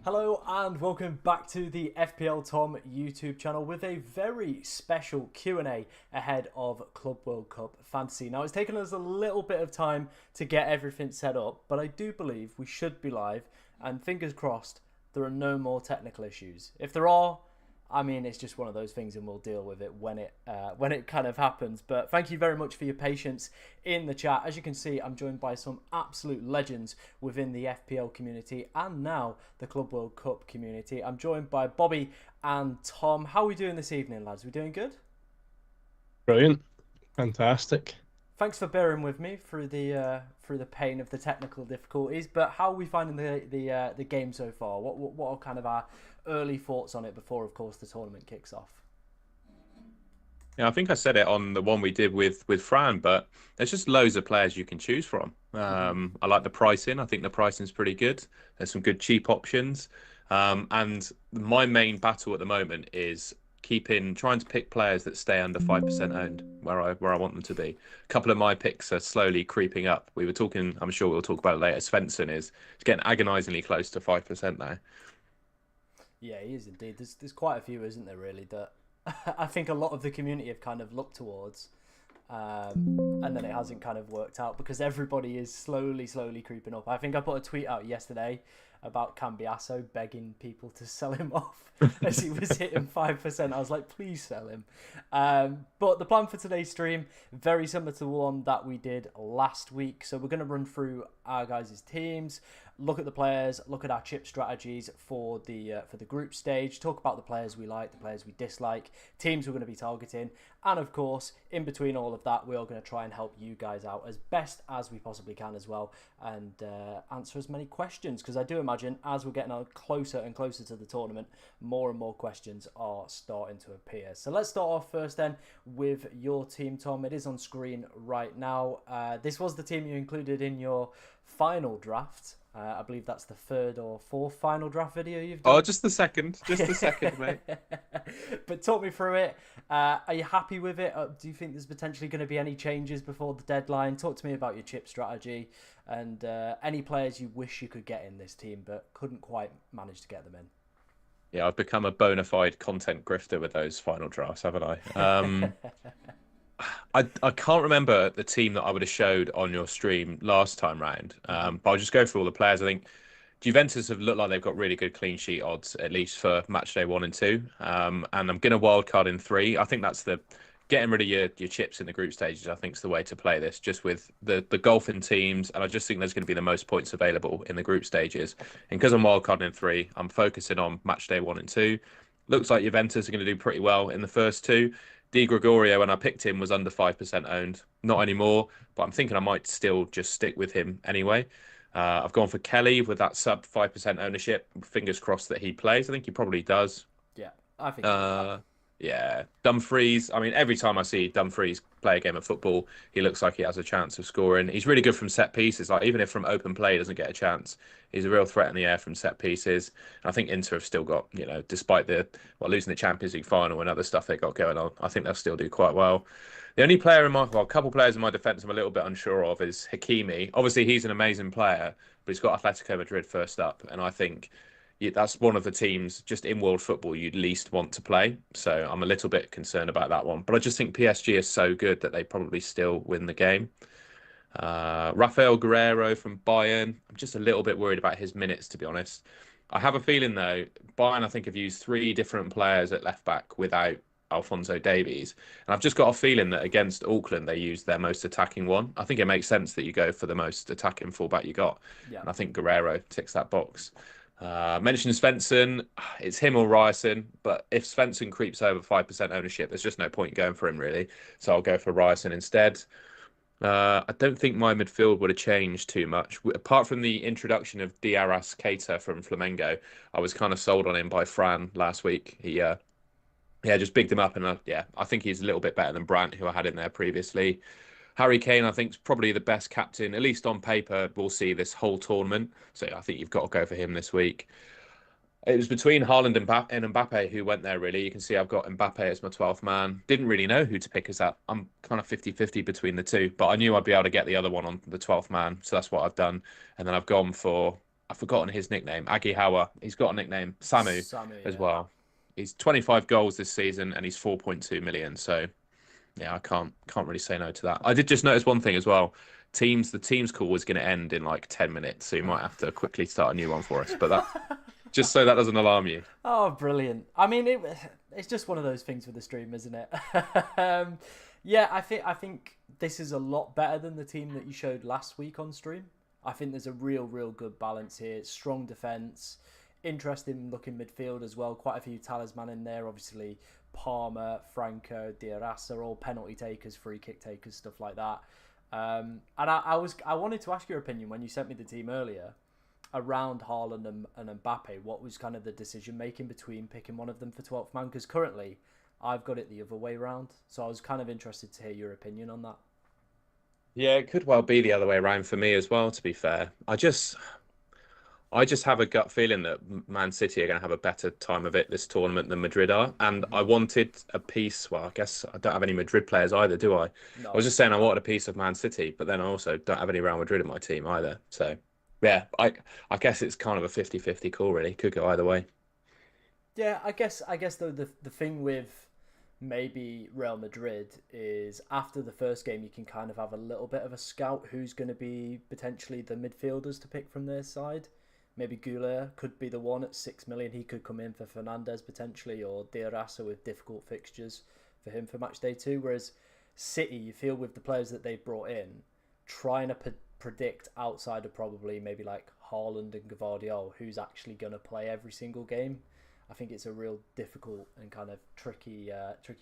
Hello and welcome back to the FPL Tom YouTube channel with a very special Q&A ahead of Club World Cup Fantasy. Now, it's taken us a little bit of time to get everything set up, but I do believe we should be live, and fingers crossed there are no more technical issues. If there are, I mean, it's just one of those things, and we'll deal with it when it kind of happens. But thank you very much for your patience in the chat. As you can see, I'm joined by some absolute legends within the FPL community and now the Club World Cup community. I'm joined by Bobby and Tom. How are we doing this evening, lads? We doing good? Brilliant. Fantastic. Thanks for bearing with me through the pain of the technical difficulties. But how are we finding the game so far? What are kind of our early thoughts on it before, of course, the tournament kicks off? Yeah, I think I said it on the one we did with Fran, but there's just loads of players you can choose from. I like the pricing. I think the pricing's pretty good. There's some good cheap options. And my main battle at the moment is trying to pick players that stay under 5% owned, where I want them to be. A couple of my picks are slowly creeping up. We were talking, I'm sure we'll talk about it later. Svensson is getting agonizingly close to 5% now. Yeah, he is indeed. There's quite a few, isn't there, really, that I think a lot of the community have kind of looked towards, and then it hasn't kind of worked out because everybody is slowly creeping up. I think I put a tweet out yesterday about Cambiasso begging people to sell him off as he was hitting 5%. I was like, please sell him. But the plan for today's stream, very similar to the one that we did last week. So we're going to run through our guys' teams, look at the players, look at our chip strategies for the group stage, talk about the players we like, the players we dislike, teams we're going to be targeting, and of course, in between all of that, we are going to try and help you guys out as best as we possibly can as well, and answer as many questions, because I do imagine as we're getting closer and closer to the tournament, more and more questions are starting to appear. So let's start off first then with your team, Tom. It is on screen right now. This was the team you included in your final draft. I believe that's the third or fourth final draft video you've done. Oh, just the second, mate. But talk me through it. Are you happy with it? Do you think there's potentially going to be any changes before the deadline? Talk to me about your chip strategy and any players you wish you could get in this team but couldn't quite manage to get them in. Yeah, I've become a bona fide content grifter with those final drafts, haven't I? I can't remember the team that I would have showed on your stream last time round, but I'll just go through all the players. I think Juventus have looked like they've got really good clean sheet odds, at least for match day 1 and 2. And I'm going to wildcard in 3. I think that's the getting rid of your chips in the group stages. I think is the way to play this, just with the golfing teams. And I just think there's going to be the most points available in the group stages. And because I'm wildcarding in 3, I'm focusing on match day 1 and 2. Looks like Juventus are going to do pretty well in the first 2. Di Gregorio, when I picked him, was under 5% owned. Not anymore, but I'm thinking I might still just stick with him anyway. I've gone for Kelly with that sub 5% ownership. Fingers crossed that he plays. I think he probably does. Yeah, I think. Yeah, Dumfries. I mean, every time I see Dumfries play a game of football, he looks like he has a chance of scoring. He's really good from set pieces. Like even if from open play he doesn't get a chance, he's a real threat in the air from set pieces. And I think Inter have still got, despite losing the Champions League final and other stuff they got going on, I think they'll still do quite well. The only player a couple players in my defence I'm a little bit unsure of is Hakimi. Obviously, he's an amazing player, but he's got Atletico Madrid first up, and I think that's one of the teams just in world football you'd least want to play. So I'm a little bit concerned about that one. But I just think PSG is so good that they probably still win the game. Rafael Guerreiro from Bayern. I'm just a little bit worried about his minutes, to be honest. I have a feeling, though, Bayern, I think, have used 3 different players at left back without Alphonso Davies. And I've just got a feeling that against Auckland, they used their most attacking one. I think it makes sense that you go for the most attacking fullback you got. Yeah. And I think Guerreiro ticks that box. Mentioned Svensson, it's him or Ryerson, but if Svensson creeps over 5% ownership, there's just no point going for him, really. So I'll go for Ryerson instead. I don't think my midfield would have changed too much. Apart from the introduction of Diarras Keita from Flamengo, I was kind of sold on him by Fran last week. He just bigged him up, and I think he's a little bit better than Brandt, who I had in there previously. Harry Kane, I think, is probably the best captain, at least on paper, we'll see this whole tournament. So I think you've got to go for him this week. It was between Haaland and Mbappe who went there, really. You can see I've got Mbappe as my 12th man. Didn't really know who to pick as that. I'm kind of 50-50 between the two, but I knew I'd be able to get the other one on the 12th man. So that's what I've done. And then I've gone for I've forgotten his nickname. Agihawa. He's got a nickname. Samu Samu, as yeah. well. He's 25 goals this season and he's 4.2 million. So yeah, I can't really say no to that. I did just notice one thing as well. The team's call was going to end in like 10 minutes, so you might have to quickly start a new one for us. But that just so that doesn't alarm you. Oh, brilliant! I mean, it's just one of those things with the stream, isn't it? Yeah, I think this is a lot better than the team that you showed last week on stream. I think there's a real good balance here. Strong defense, interesting looking midfield as well. Quite a few talisman in there. Obviously, Palmer, Franco, Diarras are all penalty takers, free kick takers, stuff like that. And I wanted to ask your opinion when you sent me the team earlier around Haaland and Mbappe. What was kind of the decision making between picking one of them for 12th man? Because currently I've got it the other way around. So I was kind of interested to hear your opinion on that. Yeah, it could well be the other way around for me as well, to be fair. I just have a gut feeling that Man City are going to have a better time of it this tournament than Madrid are. And I wanted a piece. Well, I guess I don't have any Madrid players either, do I? I No. was just saying I wanted a piece of Man City, but then I also don't have any Real Madrid in my team either. So, yeah, I guess it's kind of a 50-50 call, really. Could go either way. Yeah, I guess though the thing with maybe Real Madrid is after the first game you can kind of have a little bit of a scout who's going to be potentially the midfielders to pick from their side. Maybe Goulet could be the one at 6 million. He could come in for Fernandez potentially, or Diarasa with difficult fixtures for him for match day two. Whereas City, you feel with the players that they've brought in, trying to predict outside of probably maybe like Haaland and Gvardiol who's actually going to play every single game. I think it's a real difficult and kind of tricky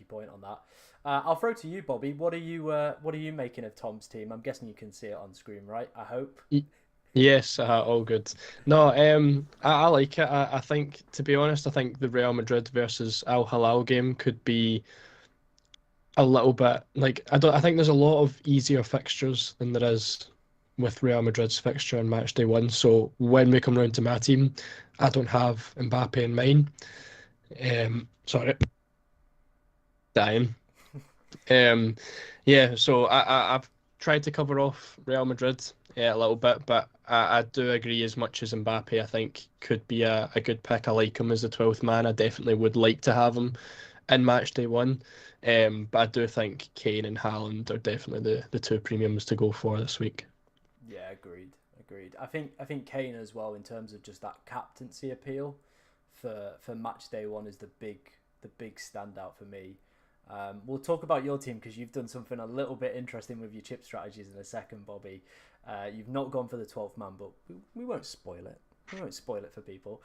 point on that. I'll throw to you, Bobby. What are you making of Tom's team? I'm guessing you can see it on screen, right? I hope. Y- Yes, all good. No, I like it. I think, to be honest, I think the Real Madrid versus Al Hilal game could be a little bit like I don't. I think there's a lot of easier fixtures than there is with Real Madrid's fixture on match day one. So when we come round to my team, I don't have Mbappe in mine. Sorry, dying. Um, yeah, so I've tried to cover off Real Madrid, yeah, a little bit, but I do agree as much as Mbappe, I think, could be a good pick. I like him as the 12th man. I definitely would like to have him in match day one. But I do think Kane and Haaland are definitely the two premiums to go for this week. Yeah, agreed. I think Kane as well in terms of just that captaincy appeal for match day one is the big standout for me. We'll talk about your team because you've done something a little bit interesting with your chip strategies in a second, Bobby. You've not gone for the 12th man, but we won't spoil it. We won't spoil it for people.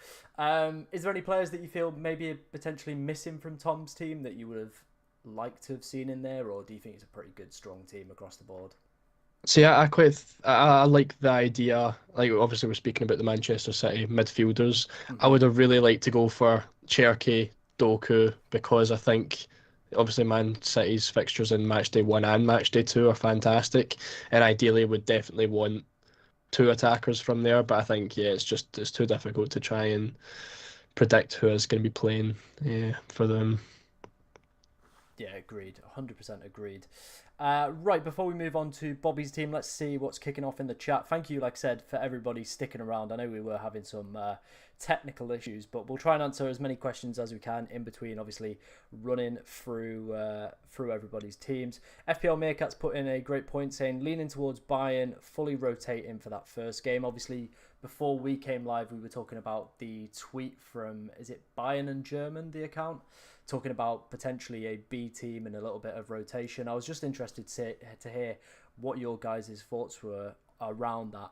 Is there any players that you feel maybe are potentially missing from Tom's team that you would have liked to have seen in there, or do you think it's a pretty good, strong team across the board? See, I like the idea. Like obviously we're speaking about the Manchester City midfielders. I Hmm. would have really liked to go for Cherky, Doku because I think obviously Man City's fixtures in match day one and match day two are fantastic, and ideally would definitely want two attackers from there. But I think yeah, it's too difficult to try and predict who is going to be playing for them. Yeah, agreed. 100% agreed. Right, before we move on to Bobby's team, let's see what's kicking off in the chat. Thank you, like I said, for everybody sticking around. I know we were having some technical issues, but we'll try and answer as many questions as we can in between, obviously, running through everybody's teams. FPL Meerkat's put in a great point saying, leaning towards Bayern, fully rotating for that first game. Obviously, before we came live, we were talking about the tweet from, is it Bayern and German, the account? Talking about potentially a B team and a little bit of rotation. I was just interested to hear what your guys' thoughts were around that.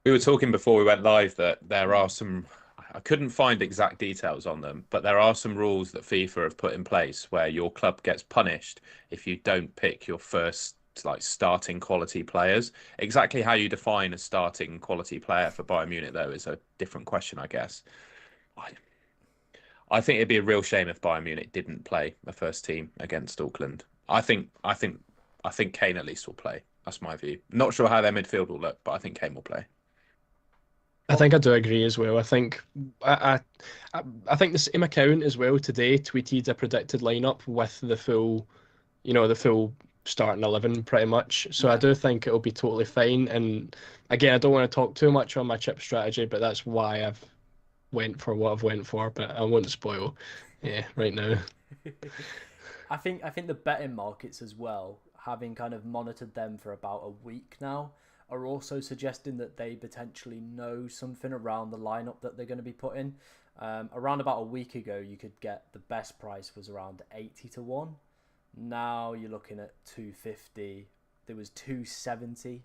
We were talking before we went live that there are Mm. some, I couldn't find exact details on them, but there are some rules that FIFA have put in place where your club gets punished if you don't pick your first like starting quality players. Exactly how you define a starting quality player for Bayern Munich, though, is a different question, I guess. I, I think it'd be a real shame if Bayern Munich didn't play a first team against Auckland. I think Kane at least will play. That's my view. Not sure how their midfield will look, but I think Kane will play. I Well, think I do agree as well. I think I think the same account as well today tweeted a predicted lineup with the full starting 11 pretty much. So I Yeah. do think it'll be totally fine. And again, I don't want to talk too much on my chip strategy, but that's why I've went for what I've went for. But I won't spoil, yeah, right now. I think the betting markets as well, having kind of monitored them for about a week now, are also suggesting that they potentially know something around the lineup that they're going to be putting. Around about a week ago, you could get the best price was around 80-1. Now you're looking at 250. There was 270-1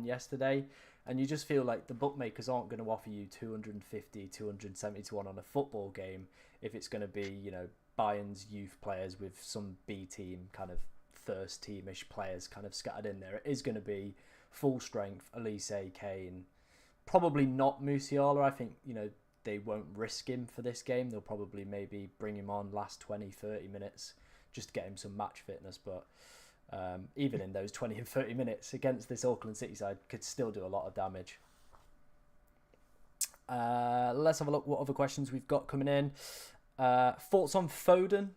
yesterday, and you just feel like the bookmakers aren't going to offer you 250, 270-1 on a football game if it's going to be, Bayern's youth players with some B team kind of first teamish players kind of scattered in there. It is going to be full strength Elise, Kane, probably not Musiala. I think they won't risk him for this game. They'll probably maybe bring him on last 20-30 minutes just to get him some match fitness. But even in those 20 and 30 minutes against this Auckland City side, could still do a lot of damage. Let's have a look what other questions we've got coming in. Thoughts on Foden?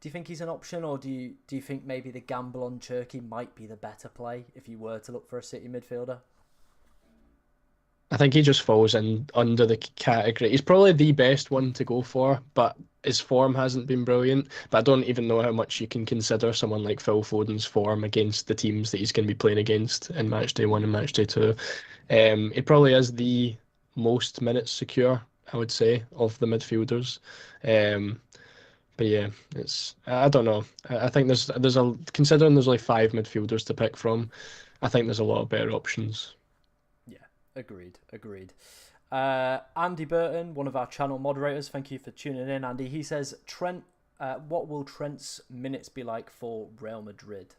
Do you think he's an option, or do you think maybe the gamble on Cherky might be the better play if you were to look for a City midfielder? I think he just falls in under the category. He's probably the best one to go for, but his form hasn't been brilliant. But I don't even know how much you can consider someone like Phil Foden's form against the teams that he's going to be playing against in match day 1 and match day 2. He probably is the most minutes secure, I would say, of the midfielders. But yeah, I don't know. I think considering there's like 5 midfielders to pick from, I think there's a lot of better options. Agreed. Andy Burton, one of our channel moderators, thank you for tuning in, Andy. He says, Trent, what will Trent's minutes be like for Real Madrid?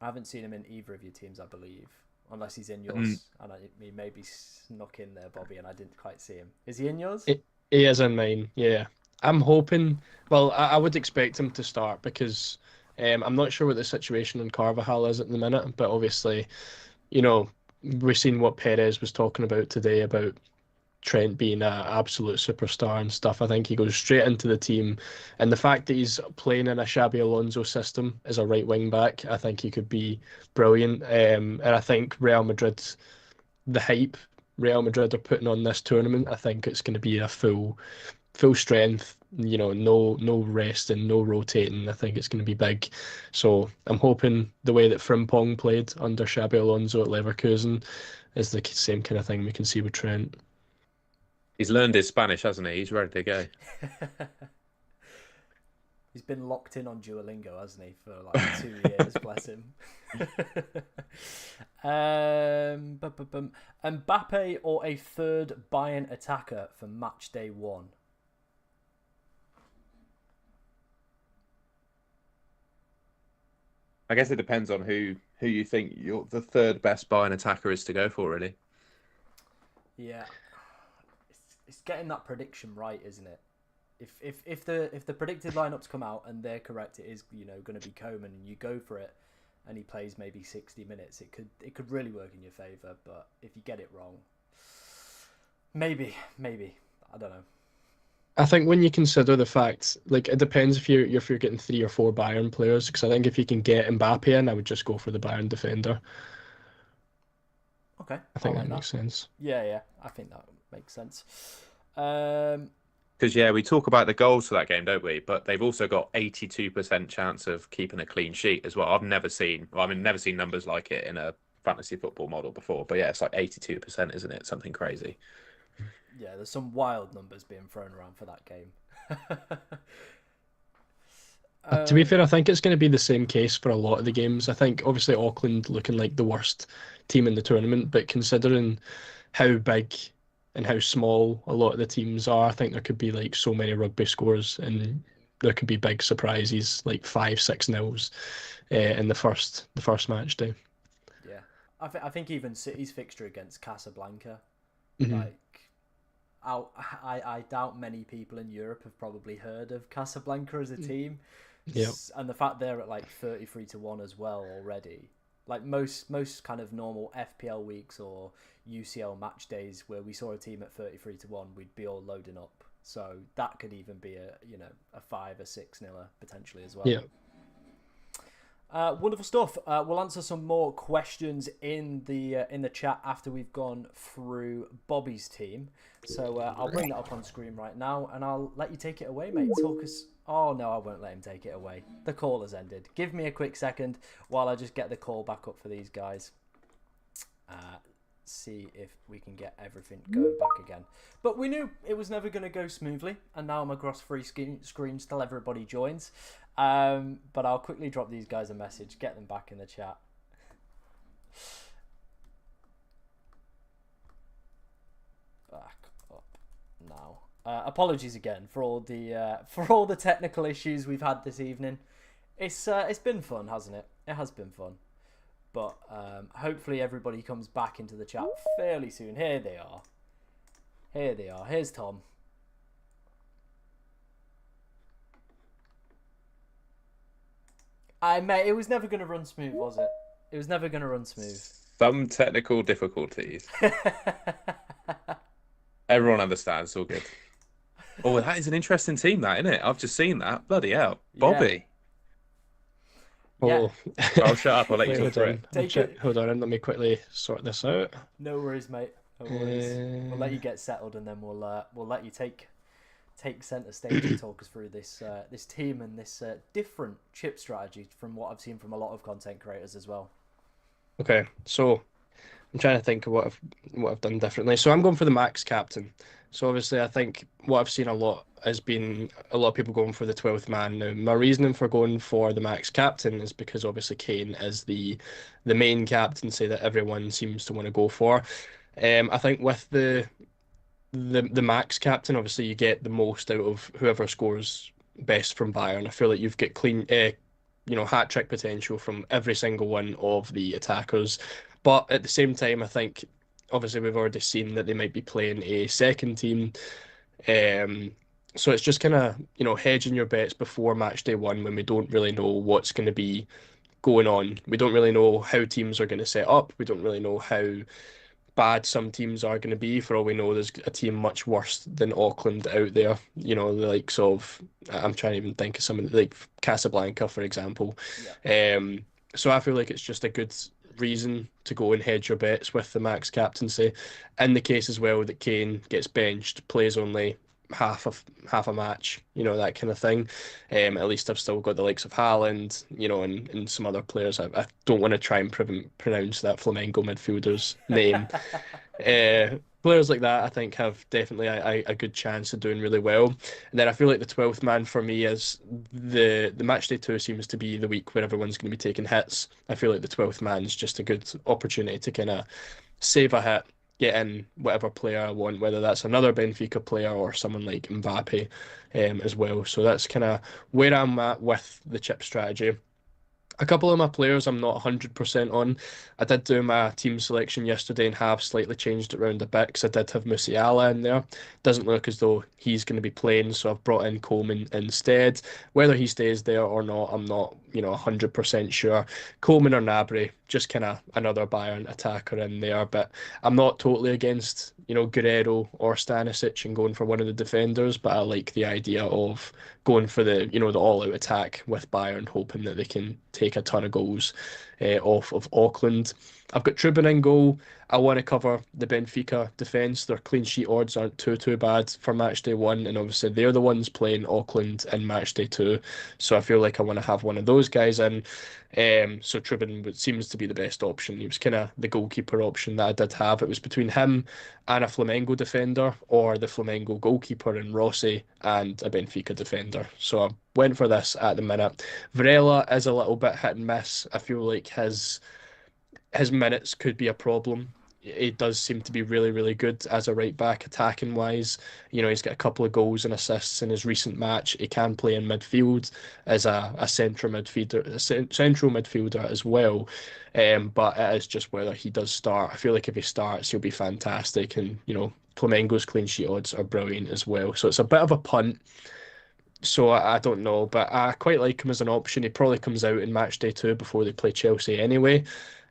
I haven't seen him in either of your teams, I believe, unless he's in yours. And he maybe snuck in there, Bobby, and I didn't quite see him. Is he in yours? He is in mine, yeah. I'm hoping, well, I would expect him to start because I'm not sure what the situation in Carvajal is at the minute, but obviously, we've seen what Perez was talking about today about Trent being an absolute superstar and stuff. I think he goes straight into the team, and the fact that he's playing in a Xabi Alonso system as a right wing back, I think he could be brilliant. And I think the hype Real Madrid are putting on this tournament, I think it's going to be a full strength, no resting, no rotating. I think it's going to be big. So I'm hoping the way that Frimpong played under Xabi Alonso at Leverkusen is the same kind of thing we can see with Trent. He's learned his Spanish, hasn't he? He's ready to go. He's been locked in on Duolingo, hasn't he, for like 2 years, bless him. Mbappe or a third Bayern attacker for match day 1? I guess it depends on who you think the third best Bayern attacker is to go for, really. Yeah, it's getting that prediction right, isn't it? If the predicted lineups come out and they're correct, it is going to be Koeman, and you go for it, and he plays maybe 60 minutes. It could really work in your favour. But if you get it wrong, maybe I don't know. I think when you consider the fact, like, it depends if you're getting 3 or 4 Bayern players, because I think if you can get Mbappe in, I would just go for the Bayern defender. Okay, I think that makes sense. Yeah, I think that makes sense. Because we talk about the goals for that game, don't we? But they've also got 82% chance of keeping a clean sheet as well. I've never seen numbers like it in a fantasy football model before. But yeah, it's like 82%, isn't it? Something crazy. Yeah, there's some wild numbers being thrown around for that game. To be fair, I think it's going to be the same case for a lot of the games. I think obviously Auckland looking like the worst team in the tournament, but considering how big and how small a lot of the teams are, I think there could be like so many rugby scores, and there could be big surprises like 5-6 nils in the first match day. Yeah, I think even City's fixture against Casablanca, Mm-hmm. like. I doubt many people in Europe have probably heard of Casablanca as a team. Yep. And the fact they're at like 33-1 as well already. Like most kind of normal FPL weeks or UCL match days where we saw a team at 33-1, we'd be all loading up. So that could even be a 5 or 6 niller potentially as well. Yeah. Wonderful stuff. We'll answer some more questions in the chat after we've gone through Bobby's team. So I'll bring that up on screen right now, and I'll let you take it away, mate. Talk us. Oh no, I won't let him take it away. The call has ended. Give me a quick second while I just get the call back up for these guys. See if we can get everything going back again. But we knew it was never going to go smoothly, and now I'm across three screens till everybody joins. But I'll quickly drop these guys a message, get them back in the chat. Back up now. Apologies again for all the technical issues we've had this evening. It's been fun, hasn't it? It has been fun. But hopefully everybody comes back into the chat fairly soon. Here they are. Here they are. Here's Tom. Mate, it was never going to run smooth, was it? It was never going to run smooth. Some technical difficulties. Everyone understands. It's all good. Oh, that is an interesting team, that, isn't it? I've just seen that. Bloody hell. Bobby. Oh, I'll shut up. I'll let you talk through it. Hold on, let me quickly sort this out. No worries, mate. No worries. We'll let you get settled, and then we'll let you take centre stage and talk us through this team and this different chip strategy from what I've seen from a lot of content creators as well. Okay, so I'm trying to think of what I've done differently. So I'm going for the max captain. So obviously, I think what I've seen a lot has been a lot of people going for the 12th man. Now, my reasoning for going for the max captain is because obviously Kane is the main captaincy that everyone seems to want to go for. I think with the max captain, obviously you get the most out of whoever scores best from Bayern. I feel like you've got clean, hat trick potential from every single one of the attackers. But at the same time, I think obviously we've already seen that they might be playing a second team. So it's just kind of, hedging your bets before match day one when we don't really know what's going to be going on. We don't really know how teams are going to set up. We don't really know how bad some teams are going to be. For all we know, there's a team much worse than Auckland out there. The likes of, I'm trying to even think of some of the, like Casablanca, for example. Yeah. So I feel like it's just a good reason to go and hedge your bets with the max captaincy. In the case as well that Kane gets benched, plays only half a match, that kind of thing. At least I've still got the likes of Haaland, and some other players. I don't want to try and pronounce that Flamengo midfielder's name. Players like that, I think, have definitely a good chance of doing really well. And then I feel like the 12th man for me is the match day 2 seems to be the week where everyone's going to be taking hits. I feel like the 12th man is just a good opportunity to kind of save a hit, get in whatever player I want, whether that's another Benfica player or someone like Mbappe as well. So that's kind of where I'm at with the chip strategy. A couple of my players I'm not 100% on. I did do my team selection yesterday and have slightly changed it around a bit because I did have Musiala in there. Doesn't look as though he's going to be playing, so I've brought in Coleman instead. Whether he stays there or not, I'm not 100% sure. Coleman or Gnabry, just kind of another Bayern attacker in there, but I'm not totally against Guerrero or Stanisic and going for one of the defenders, but I like the idea of going for the the all-out attack with Bayern, hoping that they can take a ton of goals off of Auckland. I've got Trubin in goal. I want to cover the Benfica defence. Their clean sheet odds aren't too bad for match day 1, and obviously they're the ones playing Auckland in match day 2. So I feel like I want to have one of those guys in. So Trubin seems to be the best option. He was kind of the goalkeeper option that I did have. It was between him and a Flamengo defender, or the Flamengo goalkeeper and Rossi and a Benfica defender. So I went for this at the minute. Varela is a little bit hit and miss. I feel like his minutes could be a problem. He does seem to be really, really good as a right back attacking wise. He's got a couple of goals and assists in his recent match. He can play in midfield as a central midfielder as well. But it is just whether he does start. I feel like if he starts, he'll be fantastic. And Flamengo's clean sheet odds are brilliant as well. So it's a bit of a punt. So I don't know, but I quite like him as an option. He probably comes out in match day 2 before they play Chelsea anyway.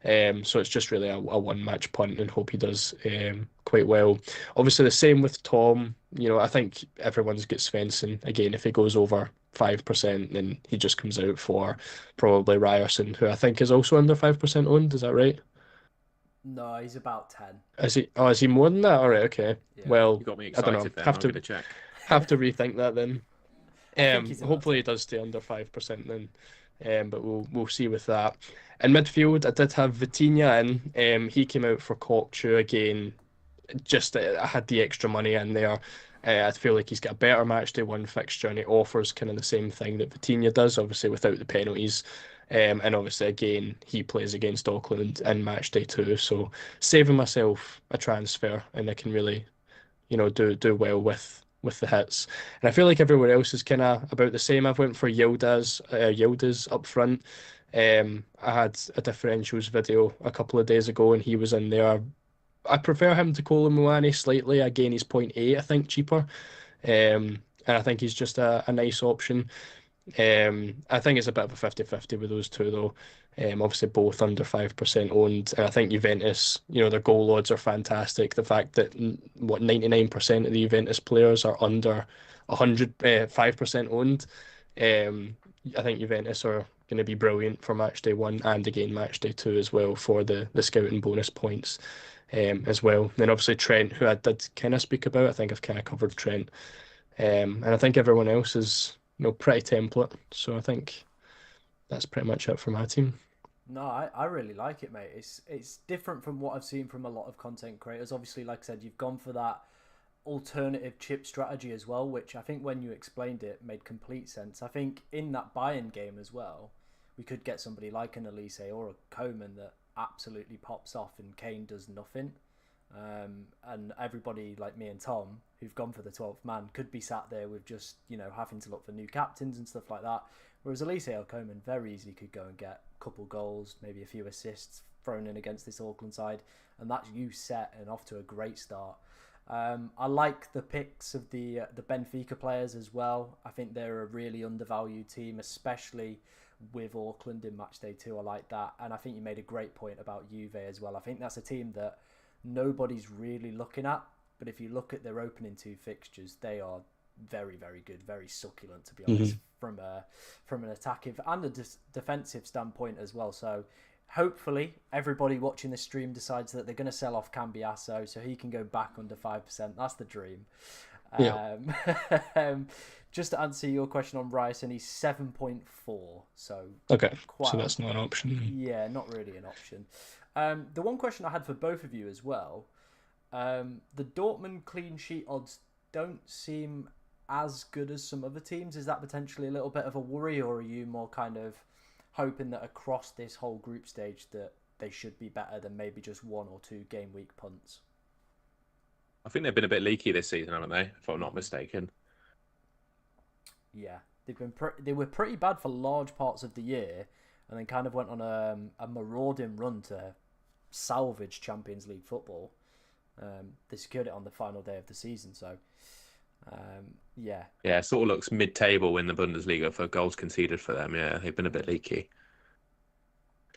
So it's just really a one-match punt and hope he does quite well. Obviously, the same with Tom. I think everyone's got Svensson. Again, if he goes over 5%, then he just comes out for probably Ryerson, who I think is also under 5% owned. Is that right? No, he's about 10. Is he? Oh, is he more than that? All right, okay. Yeah. Well, You got me I don't know. excited then. I'm going to check. Have to rethink that then. I think he's about Hopefully 10. he does stay under 5% then. But we'll see with that. In midfield, I did have Vitinha in. He came out for Cockchu again. Just I had the extra money in there. I feel like he's got a better match day one fixture, and he offers kind of the same thing that Vitinha does, obviously without the penalties. And obviously again he plays against Auckland in match day two, so saving myself a transfer, and I can really do well with the hits. And I feel like everywhere else is kind of about the same. I've went for Yildiz up front. I had a differentials video a couple of days ago, and he was in there. I prefer him to Kolo Muani slightly. Again, he's 0.8, I think, cheaper. And I think he's just a nice option. I think it's a bit of a 50-50 with those two, though. Obviously, both under 5% owned. And I think Juventus, their goal odds are fantastic. The fact that, 99% of the Juventus players are under 5% owned. I think Juventus are going to be brilliant for match day one and again match day two as well for the scouting bonus points as well. Then obviously Trent, who I did kind of speak about. I think I've kind of covered Trent. And I think everyone else is pretty template. So I think that's pretty much it for my team. No, I really like it, mate. It's different from what I've seen from a lot of content creators. Obviously, like I said, you've gone for that alternative chip strategy as well, which I think when you explained it made complete sense. I think in that buy-in game as well, we could get somebody like an Elise or a Coman that absolutely pops off and Kane does nothing. And everybody like me and Tom, who've gone for the 12th man, could be sat there with just, having to look for new captains and stuff like that. Whereas Elise or Coman very easily could go and get a couple goals, maybe a few assists thrown in against this Auckland side. And that's you set and off to a great start. I like the picks of the Benfica players as well. I think they're a really undervalued team, especially with Auckland in match day 2. I like that. And I think you made a great point about Juve as well. I think that's a team that nobody's really looking at, but if you look at their opening 2 fixtures, they are very, very good, very succulent, to be honest, from an attacking and a defensive standpoint as well. So hopefully everybody watching this stream decides that they're going to sell off Cambiasso so he can go back under 5%. That's the dream. Yeah. Just to answer your question on Ryerson, he's 7.4. So okay, so that's not an option. Yeah, not really an option. The one question I had for both of you as well, the Dortmund clean sheet odds don't seem as good as some other teams. Is that potentially a little bit of a worry, or are you more kind of hoping that across this whole group stage that they should be better than maybe just 1 or 2 game week punts? I think they've been a bit leaky this season, haven't they? If I'm not mistaken. Yeah, they were pretty bad for large parts of the year, and then kind of went on a marauding run to salvage Champions League football. They secured it on the final day of the season, so yeah. Yeah, it sort of looks mid-table in the Bundesliga for goals conceded for them. Yeah, they've been a bit leaky.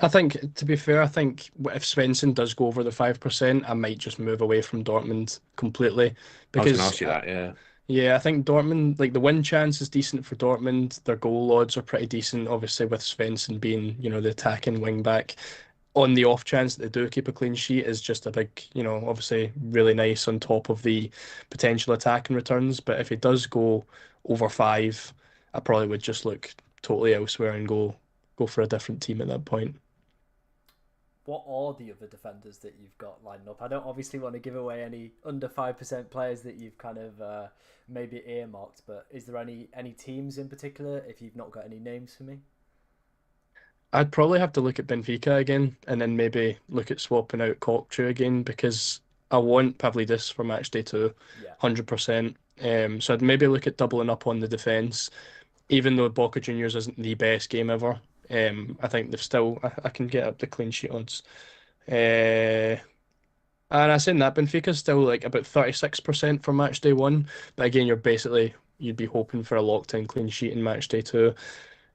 I think, to be fair, I think if Svensson does go over the 5%, I might just move away from Dortmund completely. Because, I was going to ask you that, yeah. Yeah, I think Dortmund, like the win chance is decent for Dortmund. Their goal odds are pretty decent, obviously with Svensson being, the attacking wing back. On the off chance that they do keep a clean sheet is just a big, obviously really nice on top of the potential attacking returns. But if he does go over 5, I probably would just look totally elsewhere and go for a different team at that point. What are the other defenders that you've got lined up? I don't obviously want to give away any under 5% players that you've kind of maybe earmarked, but is there any teams in particular if you've not got any names for me? I'd probably have to look at Benfica again and then maybe look at swapping out Cockchu again because I want Pavlidis for match day 2, 100%. So I'd maybe look at doubling up on the defence, even though Boca Juniors isn't the best game ever. I think they've still. I can get up the clean sheet odds. And I saying that Benfica's still like about 36% for match day 1, but again, you'd be hoping for a locked-in clean sheet in match day 2.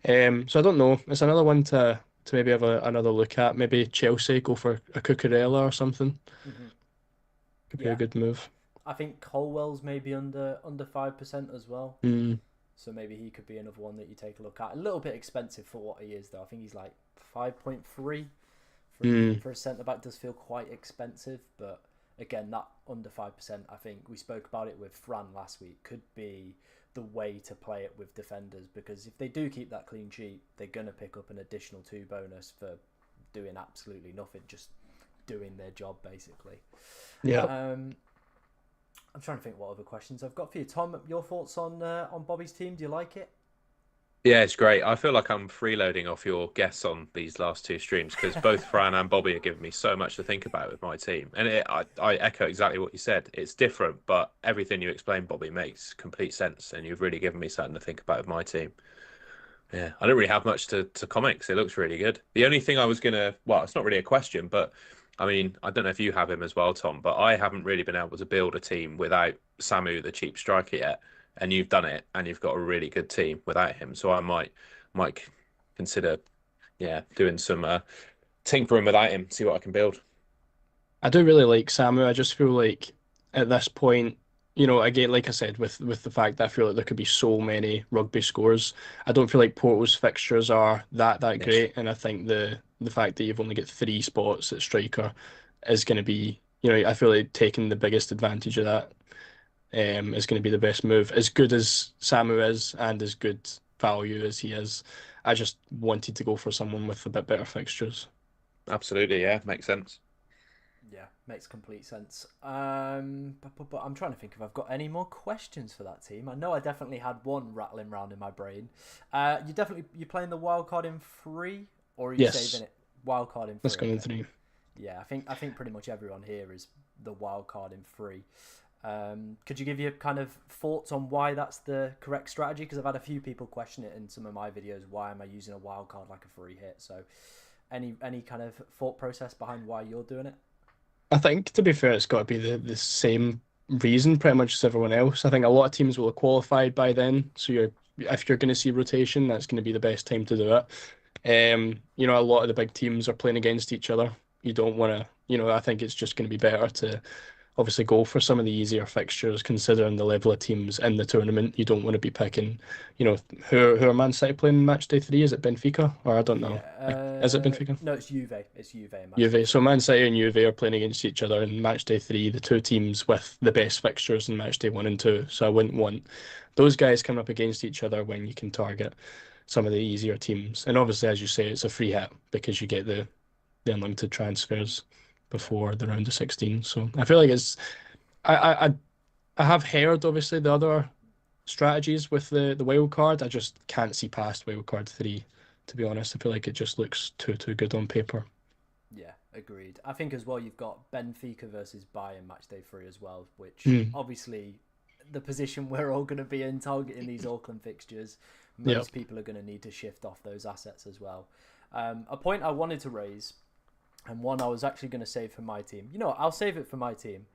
So I don't know. It's another one to maybe have another look at. Maybe Chelsea go for a Cucurella or something. Could be a good move. I think Colwell's maybe under 5% as well. So maybe he could be another one that you take a look at. A little bit expensive for what he is, though. I think he's like 5.3 for a centre back. Does feel quite expensive, but again, that under 5%. I think we spoke about it with Fran last week. Could be the way to play it with defenders, because if they do keep that clean sheet, they're gonna pick up an additional 2 bonus for doing absolutely nothing, just doing their job basically. Yeah. I'm trying to think what other questions I've got for you. Tom, your thoughts on Bobby's team? Do you like it? Yeah, it's great. I feel like I'm freeloading off your guests on these last 2 streams because both Fran and Bobby are giving me so much to think about with my team. And I echo exactly what you said. It's different, but everything you explained, Bobby, makes complete sense. And you've really given me something to think about with my team. Yeah, I don't really have much to comment because it looks really good. The only thing I was well, it's not really a question, but I mean, I don't know if you have him as well, Tom, but I haven't really been able to build a team without Samu, the cheap striker, yet. And you've done it, and you've got a really good team without him. So I might consider, doing some tinkering without him, see what I can build. I do really like Samu. I just feel like at this point, again, like I said, with the fact that I feel like there could be so many rugby scores, I don't feel like Porto's fixtures are that great, and I think the fact that you've only got 3 spots at striker is going to be, I feel like taking the biggest advantage of that is going to be the best move. As good as Samu is, and as good value as he is, I just wanted to go for someone with a bit better fixtures. Absolutely, yeah, makes sense. Yeah, makes complete sense. But I'm trying to think if I've got any more questions for that team. I know I definitely had one rattling around in my brain. You playing the wild card in 3, or are you saving it wild card in 3? Let's go in 3. Yeah, I think pretty much everyone here is the wild card in 3. Could you give your kind of thoughts on why that's the correct strategy? Because I've had a few people question it in some of my videos. Why am I using a wild card like a free hit? So, any kind of thought process behind why you're doing it? I think, to be fair, it's got to be the same reason pretty much as everyone else. I think a lot of teams will have qualified by then, so if you're going to see rotation, that's going to be the best time to do it. A lot of the big teams are playing against each other. You don't want to, I think it's just going to be better to obviously go for some of the easier fixtures considering the level of teams in the tournament. You don't want to be picking, who are Man City playing match day 3? Is it Benfica? Or I don't know. Is it Benfica? No, it's Juve. It's Juve. Juve. So Man City and Juve are playing against each other in match day 3, the 2 teams with the best fixtures in match day 1 and 2. So I wouldn't want those guys coming up against each other when you can target some of the easier teams. And obviously, as you say, it's a free hit because you get the unlimited transfers before the round of 16. So I feel like I have heard obviously the other strategies with the wild card. I just can't see past wild card 3, to be honest. I feel like it just looks too good on paper. Yeah, agreed. I think as well you've got Benfica versus Bayern match day 3 as well, which obviously the position we're all going to be in targeting these Auckland fixtures, most people are going to need to shift off those assets as well. A point I wanted to raise, and one I was actually going to save for my team. I'll save it for my team.